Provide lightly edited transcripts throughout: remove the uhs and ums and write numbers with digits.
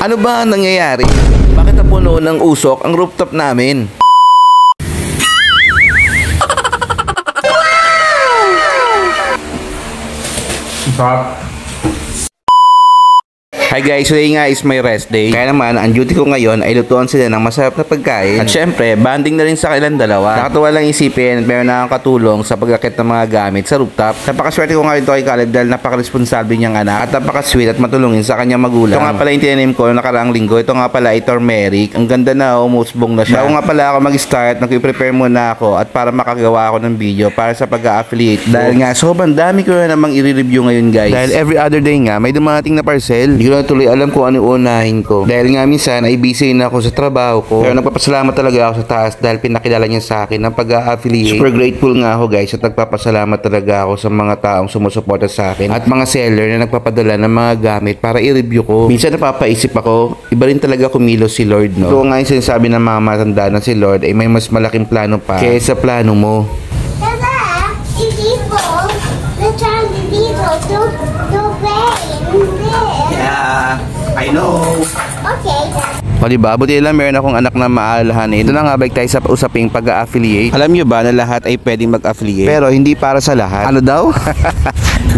Ano ba ang nangyayari? Bakit napuno ng usok ang rooftop namin? Stop. Hi guys, today nga is my rest day. Kaya naman, ang duty ko ngayon ay lutuan sila ng masarap na pagkain. At syempre, banding na rin sa kailan dalawa. Nakatuwa lang isipin at meron na akong katulong sa pagkakit ng mga gamit sa rooftop. Napakaswerte ko nga ito kay Caleb dahil napakaresponsable niyang anak at napakasweet at matulungin sa kanyang magulang. Ito nga pala yung tinanim ko nakaraang linggo. Ito nga pala ay turmeric. Ang ganda na, umusbong na siya. Bago nga pala ako mag-start, nag-prepare muna ako at para makagawa ako ng video para sa pag-affiliate. Dahil nga, sobrang dami ko na namang i-review ngayon guys. Dahil every other day nga, may dumating na parcel. Hindi ko na tuloy alam kung ano unahin ko. Dahil nga minsan ay busy na ako sa trabaho ko. Pero nagpapasalamat talaga ako sa taas dahil pinakilala niya sa akin ng pag-affiliate. Super grateful nga ako guys at nagpapasalamat talaga ako sa mga taong sumusuporta sa akin at mga seller na nagpapadala ng mga gamit para i-review ko. Minsan napapaisip ako, iba rin talaga kumilos si Lord, no? Ito nga yung sinasabi ng mga matanda na si Lord ay may mas malaking plano pa kaysa plano mo. Yeah, I know. Okay. O diba, buti lang meron akong anak na maalahanin. Ito na nga, balik tayo sa usaping pag-affiliate. Alam nyo ba na lahat ay pwedeng mag-affiliate? Pero hindi para sa lahat. Ano daw?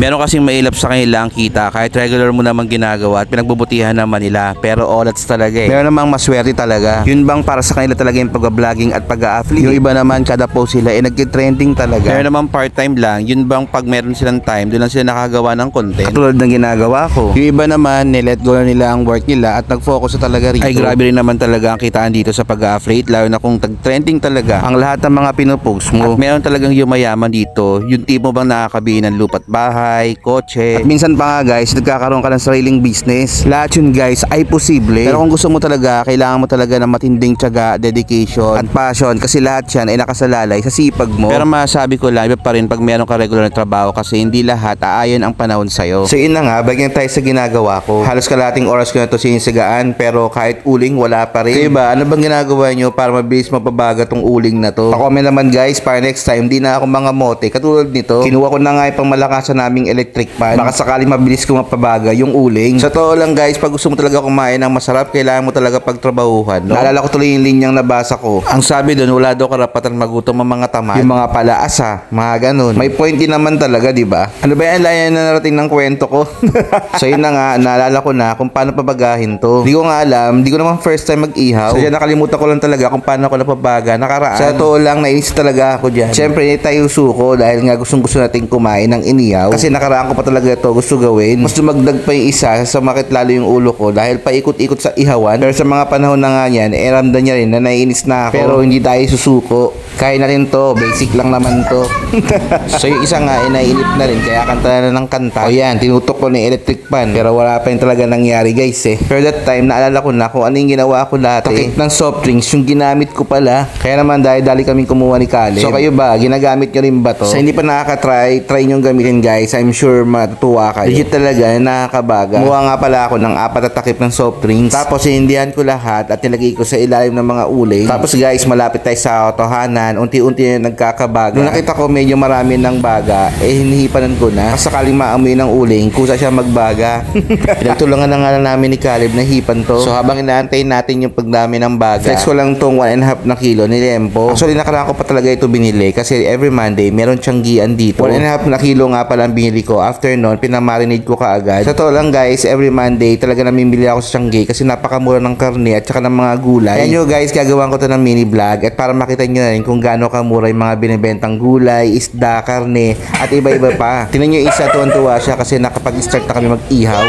Meron kasing mailap sa kanila ang kita kahit regular mo naman ginagawa at pinagbubutihan naman nila. Pero olats talaga eh. Meron namang maswerte talaga. Yun bang para sa kanila talaga yung pag-vlogging at pag-affiliate? Yung iba naman kada post sila ay nag-trending talaga. Meron namang part-time lang. Yun bang pag meron silang time, doon lang sila nakagawa ng content. Katulad ng ginagawa ko. Yung iba naman, nilet go na nila ang work nila at nag-focus sa talaga rito. Ay grabe rin naman talaga ang kitaan dito sa pag-affiliate, lalo na kung tag-trending talaga ang lahat ng mga pinupost mo. At meron talagang yumayaman dito. Yung tipo bang nakakabili ng lupa't bahay, kotse. At minsan pa nga guys, nagkakaroon ka ng sariling business. Lahat yun guys ay posible. Pero kung gusto mo talaga, kailangan mo talaga ng matinding tiyaga, dedication, at passion kasi lahat yan ay nakasalalay sa sipag mo. Pero masabi ko lang, iba pa rin pag meron ka regular na trabaho kasi hindi lahat aayon ang panahon sa'yo. So yun na nga, bagyan tayo sa ginagawa ko. Halos kalating oras ko na ito sinisigaan pero kahit uling wala pa rin. So iba, ano bang ginagawa nyo para mabilis mapabaga tong uling na to? Pa-comment naman guys para next time di na ako mga mote katulad nito. Kinuha ko na nga yung pangmalakasan naming electric fan. Baka sakaling mabilis ko mapabaga yung uling. Sa totoo lang guys, pag gusto mo talaga kumain ng masarap, kailangan mo talaga pagtrabahuhan, no? Naalala ko tuloy yung linyang nabasa ko. Ang sabi doon, wala daw karapatan magutom ang mga tamad. Yung mga palaasa, mga ganun. May point din naman talaga, di ba? Ano ba yan? Layan na narating ng kwento ko. So yun na nga, naalala ko na kung paano pabagahin to. Hindi ko nga alam, hindi ko naman first time mag-ihaw. So dyan nakalimutan ko lang talaga kung paano ako napabaga nakaraan. Sa totoo lang, nainis talaga ako dyan. Siyempre, tayo suko dahil nga gustong-gusto natin kumain ng inihaw. Kasi nakaraan ko pa talaga ito gusto gawin. Mas dumagdag pa yung isa, sumakit lalo yung ulo ko dahil paikot-ikot sa ihawan. Pero sa mga panahon na nga yan, ramdam niya rin na naiinis na ako. Pero hindi tayo susuko. Kaya na rin to, basic lang naman to. So yung isa nga, naiinip na rin, kaya kanta na ng kanta. O yan, tinutok ko ng electric fan. Pero wala pa yung talaga nangyari guys eh. Pero that time, naalala ko na kung ano yung ginawa ko dati. Takip ng soft drinks, yung ginamit ko pala. Kaya naman dali kaming kumuha ni Caleb. So kayo ba, ginagamit nyo rin ba to? Sa hindi pa nakaka-try, try nyo gamitin guys. I'm sure matutuwa kayo. Legit talaga, nakakabaga. Kumuha nga pala ako ng 4 na takip ng soft drinks. Tapos hinindihan ko lahat at nilagay ko sa ilalim ng mga uling. Tapos guys, malapit tayo sa autohanan. Unti-unti na nagkakabaga. Nung nakita ko medyo marami ng baga, hinihipanan ko na. Kasi sakaling maamoy ng uling, kusa siya magbaga. Pinagtulungan na nga lang namin ni Caleb na hipan to. So habang inaantay natin yung pagdami ng baga, flex ko lang tong 1.5 na kilo ni Lempo. Actually nakaraan ko pa talaga ito binili kasi every Monday meron siyang gian dito. 1.5 na kilo nga pala ang binili ko. After nun, pinamarinate ko kaagad. Sa totoo lang guys, every Monday talaga namimili ako sa Tiangge kasi napakamura ng karne at saka ng mga gulay. Kaya nyo guys, gagawin ko to ng mini vlog at para makita nyo na rin kung gaano kamura yung mga binibentang gulay, isda, karne at iba-iba pa. Tingnan nyo isa, tuwan-tuwa siya kasi nakapag-start na kami mag-ihaw.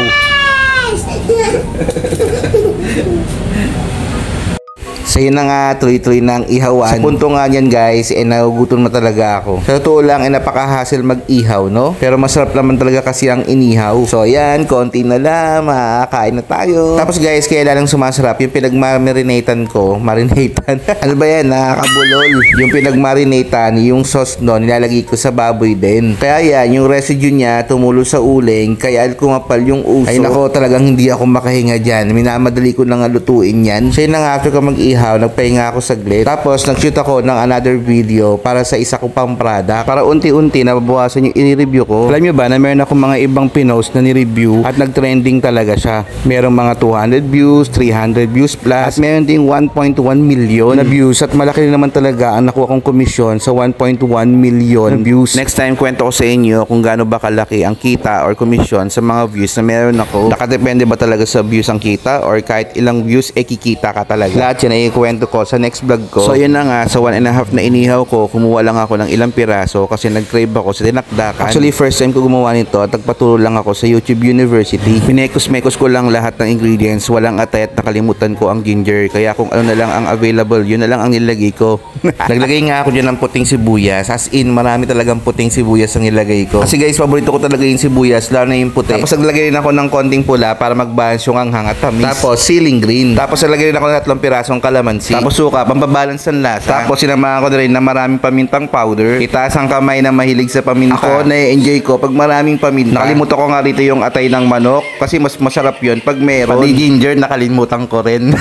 So yun na nga, tuloy-tuloy ng ihawan. Sa punto nga niyan guys, nagugutom na talaga ako. Sa totoo lang, napaka-hassle mag-ihaw, no? Pero masarap naman talaga kasi ang inihaw. So yan, konti na lang, makakain na tayo. Tapos guys, kaya lang sumasarap yung pinagmarinatan ko. Marinatan. Ano ba yan? Nakakabulol. Yung pinagmarinatan, yung sauce no, nilalagay ko sa baboy din. Kaya yan, yung residue niya tumulo sa uling, kaya kumapal yung uso. Ay nako, talagang hindi ako makahinga dyan. Minamadali ko na nga lutuin yan. So yun na nga, after ko mag-ihaw, inihaw, nagpahinga ako saglit. Tapos nag-shoot ako ng another video para sa isa ko pang product. Para unti-unti nababawasan yung i-review ko. Alam nyo ba na meron akong mga ibang pinost na ni-review at nag-trending talaga siya. Merong mga 200 views, 300 views plus, at meron ding 1.1 million na views at malaki rin naman talaga ang nakuha kong komisyon sa 1.1 million na views. Next time kwento ko sa inyo kung gaano ba kalaki ang kita or komisyon sa mga views na meron ako. Nakadepende ba talaga sa views ang kita or kahit ilang views kikita ka talaga. Lahat yan ay ikwento ko sa next vlog ko. So yun na nga, sa 1.5 na inihaw ko, kumuha lang ako ng ilang piraso kasi nag-crave ako sa dinakdakan. Actually first time ko gumawa nito at nagpaturo lang ako sa YouTube University. Pinekos-mekos ko lang lahat ng ingredients, walang atay at nakalimutan ko ang ginger. Kaya kung ano na lang ang available, yun na lang ang nilagay ko. Naglagay nga ako dyan ng puting sibuyas. As in, marami talagang puting sibuyas ang nilagay ko. Kasi guys, paborito ko talaga yung sibuyas, lalo na yung puti. Tapos naglagay rin ako ng konting pula para mag-balance yung anghang at tamis. Tapos ceiling green. Tapos naglagay rin ako ng 3 pirasong kalamansi. Tapos suka, pampabalance ng lasa. Tapos sinamahan ko na rin na maraming pamintang powder. Itaas ang kamay na mahilig sa paminta. Ako, na-enjoy ko pag maraming paminta. Nakalimutan ko nga rito yung atay ng manok kasi mas masarap yun pag meron. Pati ginger, nakalimutan ko rin.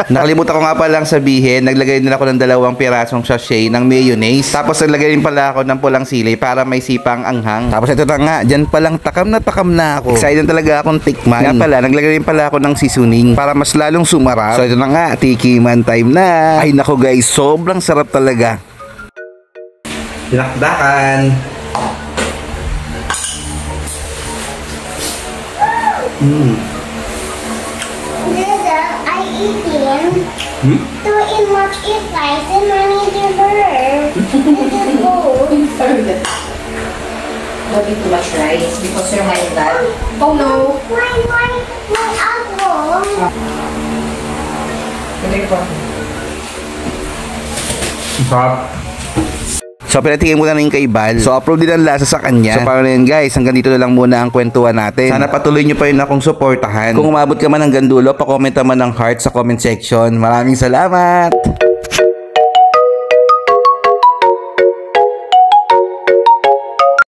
Nakalimutan ko nga palang sabihin, naglagay din ako ng 2 pirasong sachet ng mayonnaise. Tapos naglagay rin pala ako ng pulang sili para may sipang anghang. Tapos ito na nga, dyan palang takam na ako. Excited talaga akong tikman. Nga pala, naglagay rin pala ako ng seasoning para mas lalong sumarap. So ito na nga, tikiman time na. Ay nako guys, sobrang sarap talaga. Dinakdakan. Dada, I eating. To eat much eat rice and mommy give her. Don't eat too much rice because you're my dad. Oh no! My apple. Sarap. So pinatingin ko na rin kay Bal. So approve din ang lasa sa kanya. So paano yun guys, hanggang dito na lang muna ang kwentuhan natin. Sana patuloy nyo pa rin akong suportahan. Kung umabot ka man hanggang dulo, pa-comment naman ng heart sa comment section. Maraming salamat!